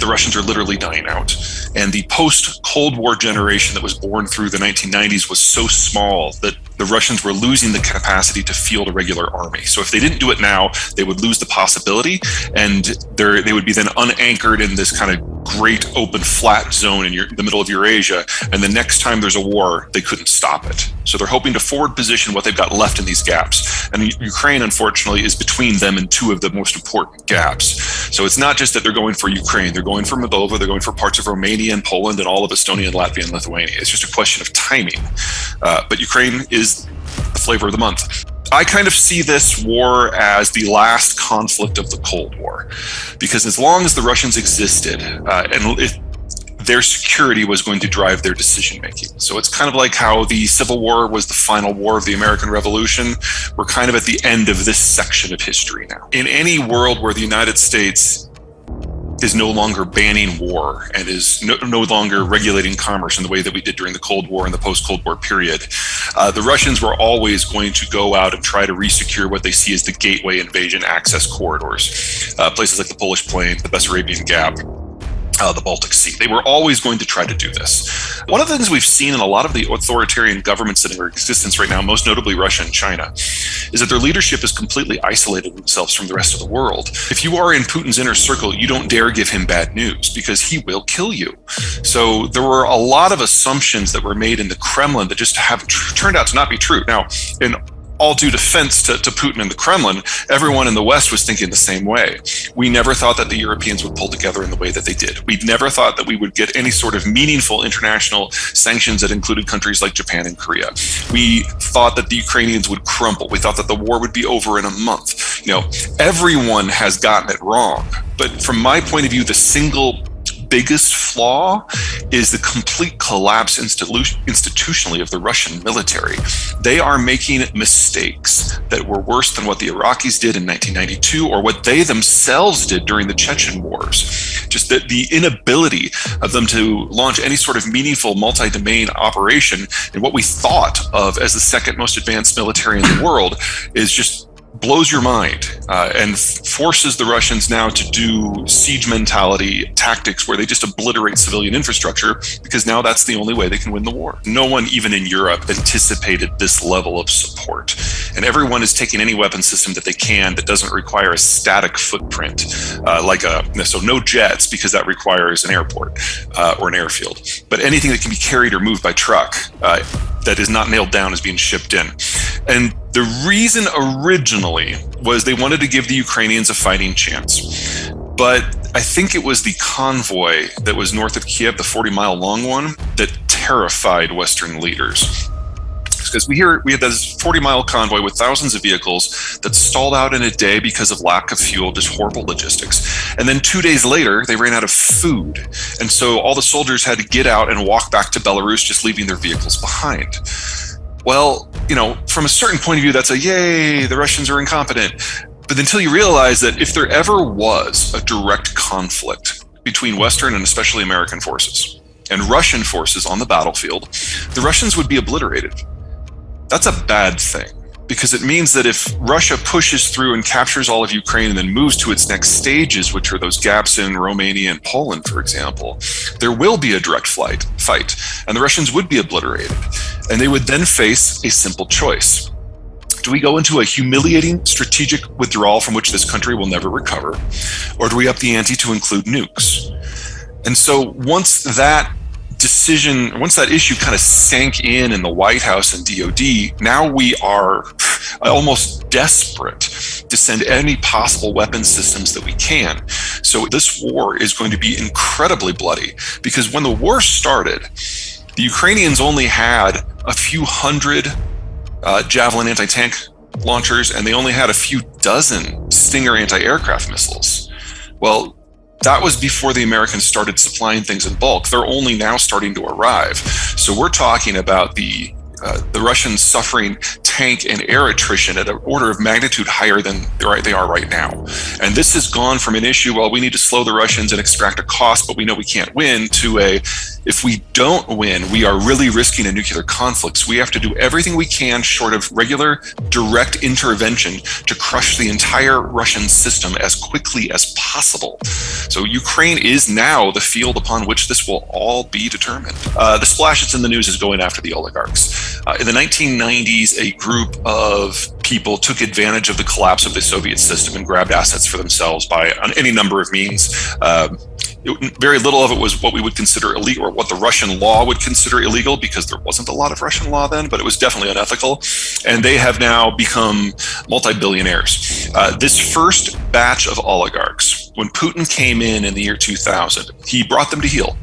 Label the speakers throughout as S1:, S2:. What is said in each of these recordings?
S1: the Russians are literally dying out. And the post-Cold War generation that was born through the 1990s was so small that the Russians were losing the capacity to field a regular army. So if they didn't do it now, they would lose the possibility, and they would be then unanchored in this kind of great open flat zone in the middle of Eurasia. And the next time there's a war, they couldn't stop it. So they're hoping to forward position what they've got left in these gaps. And Ukraine, unfortunately, is between them and two of the most important gaps. So it's not just that they're going for Ukraine, they're going for Moldova, they're going for parts of Romania and Poland and all of Estonia and Latvia and Lithuania. It's just a question of timing. But Ukraine is the flavor of the month. I kind of see this war as the last conflict of the Cold War, because as long as the Russians existed, and if their security was going to drive their decision making. So it's kind of like how the Civil War was the final war of the American Revolution. We're kind of at the end of this section of history now. In any world where the United States is no longer banning war and is no longer regulating commerce in the way that we did during the Cold War and the post-Cold War period, the Russians were always going to go out and try to resecure what they see as the gateway invasion access corridors, places like the Polish Plain, the Bessarabian Gap, the Baltic Sea. They were always going to try to do this. One of the things we've seen in a lot of the authoritarian governments that are in existence right now, most notably Russia and China, is that their leadership has completely isolated themselves from the rest of the world. If you are in Putin's inner circle, you don't dare give him bad news because he will kill you. So there were a lot of assumptions that were made in the Kremlin that just have turned out to not be true. Now, in all due defense to Putin and the Kremlin, everyone in the West was thinking the same way. We never thought that the Europeans would pull together in the way that they did. We never thought that we would get any sort of meaningful international sanctions that included countries like Japan and Korea. We thought that the Ukrainians would crumble. We thought that the war would be over in a month. Everyone has gotten it wrong. But from my point of view, the single biggest flaw is the complete collapse institutionally of the Russian military. They are making mistakes that were worse than what the Iraqis did in 1992 or what they themselves did during the Chechen wars. Just that the inability of them to launch any sort of meaningful multi-domain operation in what we thought of as the second most advanced military in the world is just blows your mind and forces the Russians now to do siege mentality tactics where they just obliterate civilian infrastructure, because now that's the only way they can win the war. No one, even in Europe, anticipated this level of support. And everyone is taking any weapon system that they can that doesn't require a static footprint, so no jets, because that requires an airport or an airfield. But anything that can be carried or moved by truck that is not nailed down is being shipped in. And the reason originally was they wanted to give the Ukrainians a fighting chance. But I think it was the convoy that was north of Kiev, the 40-mile long one, that terrified Western leaders. Because we had this 40-mile convoy with thousands of vehicles that stalled out in a day because of lack of fuel, just horrible logistics. And then 2 days later, they ran out of food. And so all the soldiers had to get out and walk back to Belarus, just leaving their vehicles behind. Well, from a certain point of view, that's yay, the Russians are incompetent. But until you realize that if there ever was a direct conflict between Western and especially American forces and Russian forces on the battlefield, the Russians would be obliterated. That's a bad thing, because it means that if Russia pushes through and captures all of Ukraine and then moves to its next stages, which are those gaps in Romania and Poland, for example, there will be a direct fight, and the Russians would be obliterated. And they would then face a simple choice. Do we go into a humiliating strategic withdrawal from which this country will never recover, or do we up the ante to include nukes? And so once that issue kind of sank in the White House and DOD, now we are almost desperate to send any possible weapon systems that we can. So this war is going to be incredibly bloody, because when the war started, the Ukrainians only had a few hundred Javelin anti-tank launchers, and they only had a few dozen Stinger anti-aircraft missiles. Well, that was before the Americans started supplying things in bulk. They're only now starting to arrive. So we're talking about the Russians suffering tank and air attrition at an order of magnitude higher than they are right now. And this has gone from an issue, well, we need to slow the Russians and extract a cost, but we know we can't win, to if we don't win, we are really risking a nuclear conflict. So we have to do everything we can short of regular direct intervention to crush the entire Russian system as quickly as possible. So Ukraine is now the field upon which this will all be determined. The splash that's in the news is going after the oligarchs. In the 1990s, a group of people took advantage of the collapse of the Soviet system and grabbed assets for themselves on any number of means. Very little of it was what we would consider illegal, or what the Russian law would consider illegal, because there wasn't a lot of Russian law then, but it was definitely unethical. And they have now become multi-billionaires. This first batch of oligarchs, when Putin came in the year 2000, he brought them to heel.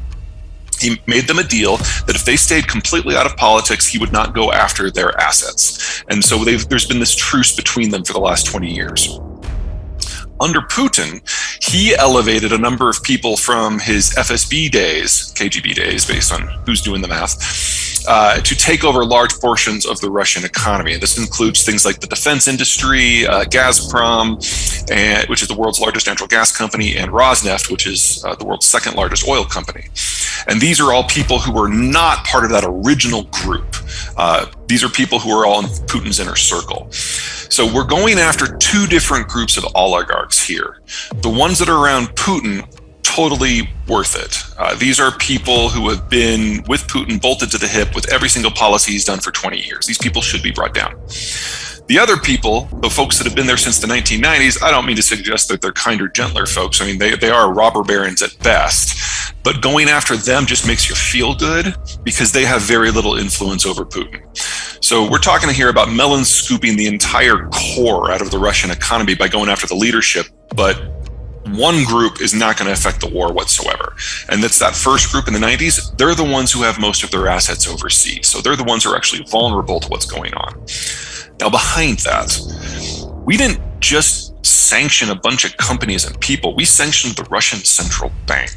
S1: He made them a deal that if they stayed completely out of politics, he would not go after their assets. And so there's been this truce between them for the last 20 years. Under Putin, he elevated a number of people from his FSB days, KGB days, based on who's doing the math, to take over large portions of the Russian economy. And this includes things like the defense industry, Gazprom, which is the world's largest natural gas company, and Rosneft, which is the world's second largest oil company. And these are all people who were not part of that original group. These are people who are all in Putin's inner circle. So we're going after two different groups of oligarchs here. The ones that are around Putin, totally worth it. These are people who have been with Putin, bolted to the hip with every single policy he's done for 20 years. These people should be brought down. The other people, the folks that have been there since the 1990s, I don't mean to suggest that they're kinder, gentler folks. I mean, they are robber barons at best. But going after them just makes you feel good because they have very little influence over Putin. So we're talking here about melon scooping the entire core out of the Russian economy by going after the leadership, but one group is not going to affect the war whatsoever. And that's that first group in the 90s. They're the ones who have most of their assets overseas. So they're the ones who are actually vulnerable to what's going on. Now, behind that, we didn't just sanction a bunch of companies and people. We sanctioned the Russian central bank.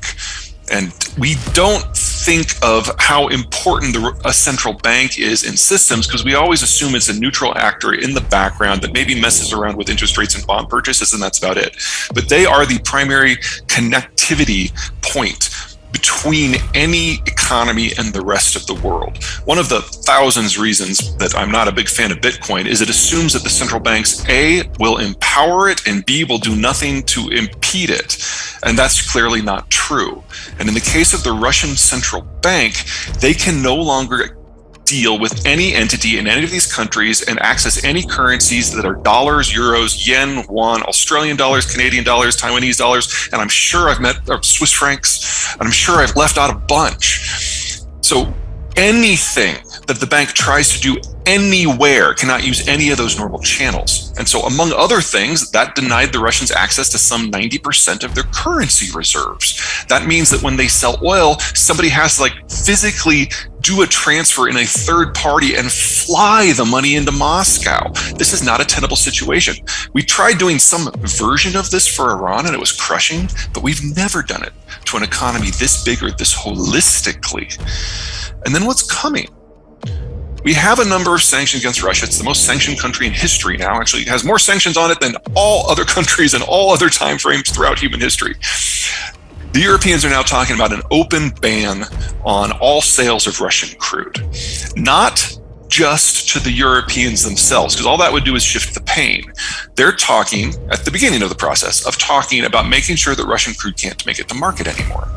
S1: And we don't think of how important a central bank is in systems because we always assume it's a neutral actor in the background that maybe messes around with interest rates and bond purchases, and that's about it. But they are the primary connectivity point between any economy and the rest of the world. One of the thousands reasons that I'm not a big fan of Bitcoin is it assumes that the central banks, A, will empower it, and B, will do nothing to impede it. And that's clearly not true. And in the case of the Russian central bank, they can no longer deal with any entity in any of these countries and access any currencies that are dollars, euros, yen, won, Australian dollars, Canadian dollars, Taiwanese dollars, and I'm sure I've met Swiss francs, and I'm sure I've left out a bunch. So anything that the bank tries to do anywhere cannot use any of those normal channels. And so among other things, that denied the Russians access to some 90% of their currency reserves. That means that when they sell oil, somebody has to physically do a transfer in a third party and fly the money into Moscow. This is not a tenable situation. We tried doing some version of this for Iran and it was crushing, but we've never done it to an economy this big or this holistically. And then what's coming? We have a number of sanctions against Russia. It's the most sanctioned country in history now. Actually, it has more sanctions on it than all other countries in all other time frames throughout human history. The Europeans are now talking about an open ban on all sales of Russian crude, not just to the Europeans themselves, because all that would do is shift the pain. They're talking at the beginning of the process of talking about making sure that Russian crude can't make it to market anymore.